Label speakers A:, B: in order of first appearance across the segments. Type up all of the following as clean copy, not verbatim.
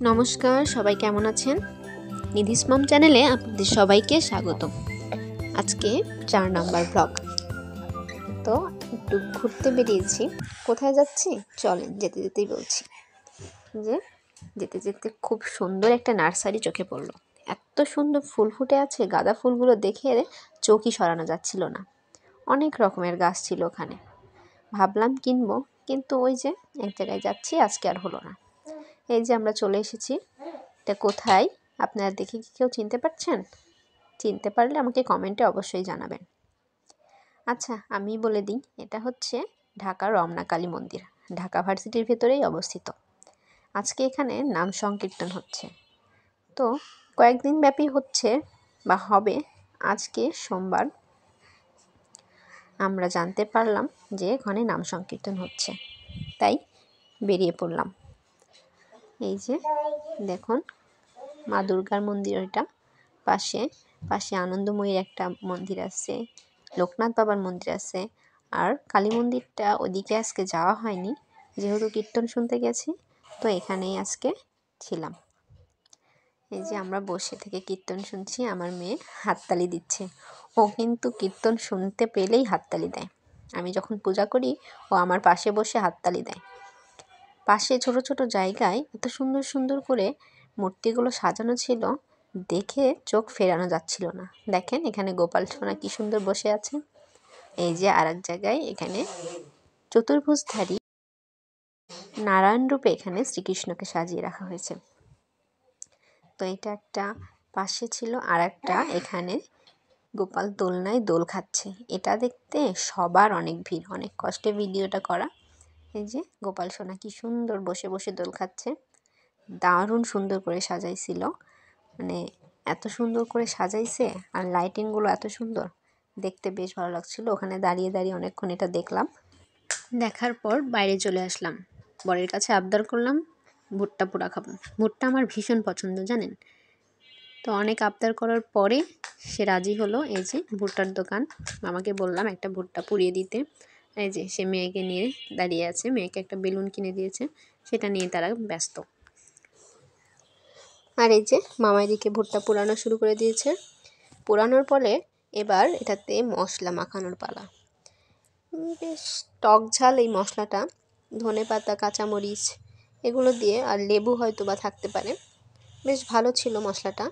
A: নমস্কার, সবাই কেমন আছেন? নিধিস মম চ্যানেলে আপনাদের সবাইকে স্বাগত। আজকে 4 নাম্বার ব্লগ। তো একটু ঘুরতে বেরিয়েছি। কোথায় যাচ্ছি চলেন, যেতে যেতেই বলছি। যেতে যেতে খুব সুন্দর একটা নার্সারি চোখে পড়লো। এত সুন্দর ফুল ফুটে আছে, গাঁদা ফুলগুলো দেখে চোখই সরানো যাচ্ছিল না। অনেক রকমের গাছ ছিল ওখানে। ভাবলাম কিনবো, কিন্তু ওই যে এক জায়গায় যাচ্ছি, আজকে আর হলো না। এই যে আমরা চলে এসেছি। এটা কোথায় আপনারা দেখে কি কেউ চিনতে পারছেন? চিনতে পারলে আমাকে কমেন্টে অবশ্যই জানাবেন। আচ্ছা, আমি বলে দিই, এটা হচ্ছে ঢাকার রমনা কালী মন্দির, ঢাকা ভার্সিটির ভেতরেই অবস্থিত। আজকে এখানে নাম সংকীর্তন হচ্ছে। তো কয়েকদিন ব্যাপী হচ্ছে বা হবে। আজকে সোমবার আমরা জানতে পারলাম যে এখানে নাম সংকীর্তন হচ্ছে, তাই বেরিয়ে পড়লাম। এই যে দেখুন, মা দুর্গার মন্দির ওইটা। পাশে আনন্দময়ীর একটা মন্দির আছে, লোকনাথ বাবার মন্দির আছে। আর কালী মন্দিরটা ওদিকে আজকে যাওয়া হয়নি, যেহেতু কীর্তন শুনতে গেছি, তো এখানেই আজকে ছিলাম। এই যে আমরা বসে থেকে কীর্তন শুনছি, আমার মেয়ে হাততালি দিচ্ছে। ও কিন্তু কীর্তন শুনতে পেলেই হাততালি দেয়। আমি যখন পূজা করি, ও আমার পাশে বসে হাততালি দেয়। পাশে ছোট ছোট জায়গায় এত সুন্দর সুন্দর করে মূর্তিগুলো সাজানো ছিল, দেখে চোখ ফেরানো যাচ্ছিল না। দেখেন এখানে গোপাল সোনা কি সুন্দর বসে আছে। এই যে আর এক জায়গায় এখানে চতুর্ভুজধারী নারায়ণ রূপে এখানে শ্রীকৃষ্ণকে সাজিয়ে রাখা হয়েছে। তো এটা একটা, পাশে ছিল আর একটা, এখানে গোপাল দোলনায় দোল খাচ্ছে। এটা দেখতে সবার অনেক ভিড়, অনেক কষ্টে ভিডিওটা করা। এই যে গোপাল সোনা কি সুন্দর বসে বসে দোল খাচ্ছে। দারুণ সুন্দর করে সাজাইছিল, মানে এত সুন্দর করে সাজাইছে, আর লাইটিংগুলো এত সুন্দর, দেখতে বেশ ভালো লাগছিল। ওখানে দাঁড়িয়ে দাঁড়িয়ে অনেকক্ষণ এটা দেখলাম। দেখার পর বাইরে চলে আসলাম, বরের কাছে আবদার করলাম ভুট্টা পোড়া খাবো। ভুট্টা আমার ভীষণ পছন্দ, জানেন। তো অনেক আবদার করার পরে সে রাজি হলো। এই যে ভুট্টার দোকান, মামাকে বললাম একটা ভুট্টা পুড়িয়ে দিতে। এই যে সে মেয়েকে নিয়ে দাঁড়িয়ে আছে, মেয়েকে একটা বেলুন কিনে দিয়েছে, সেটা নিয়ে তারা ব্যস্ত। আর এই যে মামা এদিকে ভুট্টা পোড়ানো শুরু করে দিয়েছে। পোড়ানোর পরে এবার এটাতে মশলা মাখানোর পালা। বেশ টক ঝাল এই মশলাটা, ধনেপাতা, কাঁচামরিচ এগুলো দিয়ে, আর লেবু হয়তো বা থাকতে পারে। বেশ ভালো ছিল মশলাটা।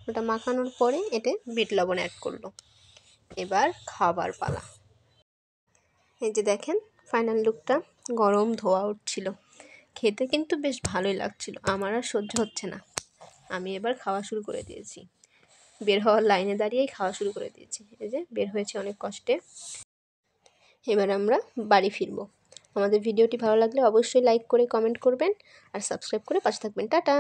A: ওটা মাখানোর পরে এতে বিট লবণ অ্যাড করলো। এবার খাবার পালা। এই যে দেখেন ফাইনাল লুকটা, গরম ধোয়া উঠছিল। খেতে কিন্তু বেশ ভালোই লাগছিল, আমার আর সহ্য হচ্ছে না। আমি এবার খাওয়া শুরু করে দিয়েছি, বের হওয়ার লাইনে দাঁড়িয়েই খাওয়া শুরু করে দিয়েছি। এই যে বের হয়েছে অনেক কষ্টে। এবার আমরা বাড়ি ফিরবো। আমাদের ভিডিওটি ভালো লাগলে অবশ্যই লাইক করে কমেন্ট করবেন, আর সাবস্ক্রাইব করে পাশে থাকবেন। টাটা।